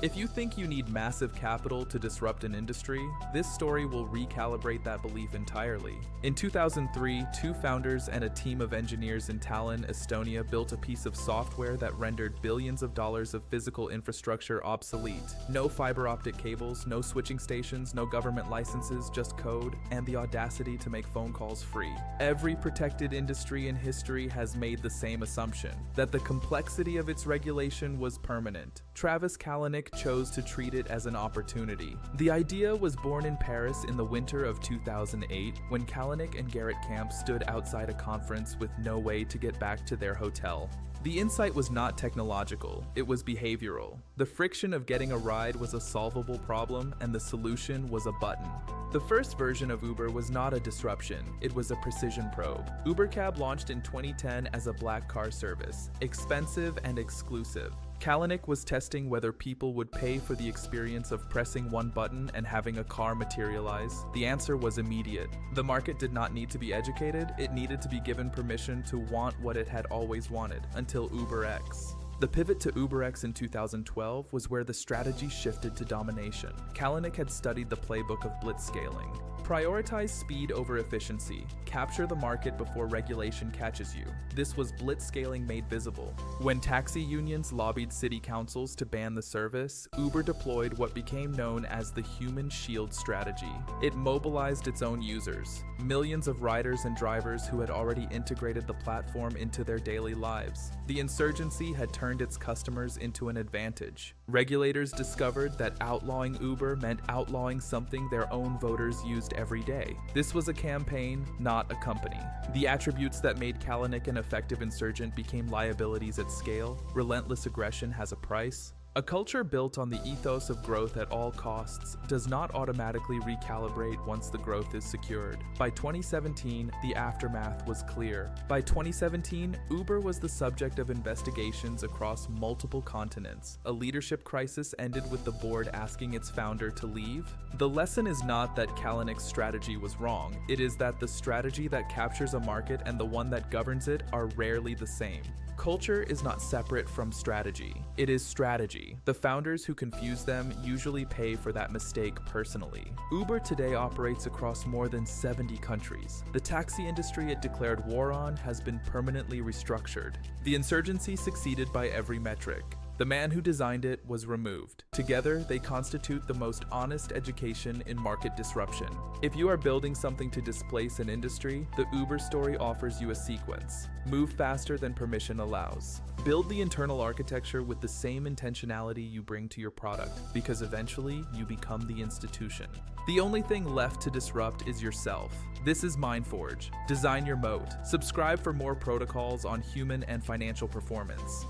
If you think you need massive capital to disrupt an industry, this story will recalibrate that belief entirely. In 2003, two founders and a team of engineers in Tallinn, Estonia built a piece of software that rendered billions of dollars of physical infrastructure obsolete. No fiber optic cables, no switching stations, no government licenses, just code, and the audacity to make phone calls free. Every protected industry in history has made the same assumption, that the complexity of its regulation was permanent. Travis Kalanick chose to treat it as an opportunity. The idea was born in Paris in the winter of 2008, when Kalanick and Garrett Camp stood outside a conference with no way to get back to their hotel. The insight was not technological, it was behavioral. The friction of getting a ride was a solvable problem, and the solution was a button. The first version of Uber was not a disruption, it was a precision probe. UberCab launched in 2010 as a black car service, expensive and exclusive. Kalanick was testing whether people would pay for the experience of pressing one button and having a car materialize. The answer was immediate. The market did not need to be educated, it needed to be given permission to want what it had always wanted, until UberX. The pivot to UberX in 2012 was where the strategy shifted to domination. Kalanick had studied the playbook of Blitzscaling. Prioritize speed over efficiency. Capture the market before regulation catches you. This was Blitzscaling made visible. When taxi unions lobbied city councils to ban the service, Uber deployed what became known as the human shield strategy. It mobilized its own users, millions of riders and drivers who had already integrated the platform into their daily lives. The insurgency had turned its customers into an advantage. Regulators discovered that outlawing Uber meant outlawing something their own voters used every day. This was a campaign, not a company. The attributes that made Kalanick an effective insurgent became liabilities at scale. Relentless aggression has a price. A culture built on the ethos of growth at all costs does not automatically recalibrate once the growth is secured. By 2017, the aftermath was clear. By 2017, Uber was the subject of investigations across multiple continents. A leadership crisis ended with the board asking its founder to leave. The lesson is not that Kalanick's strategy was wrong, it is that the strategy that captures a market and the one that governs it are rarely the same. Culture is not separate from strategy. It is strategy. The founders who confuse them usually pay for that mistake personally. Uber today operates across more than 70 countries. The taxi industry it declared war on has been permanently restructured. The insurgency succeeded by every metric. The man who designed it was removed. Together, they constitute the most honest education in market disruption. If you are building something to displace an industry, the Uber story offers you a sequence. Move faster than permission allows. Build the internal architecture with the same intentionality you bring to your product, because eventually you become the institution. The only thing left to disrupt is yourself. This is MindForge. Design your moat. Subscribe for more protocols on human and financial performance.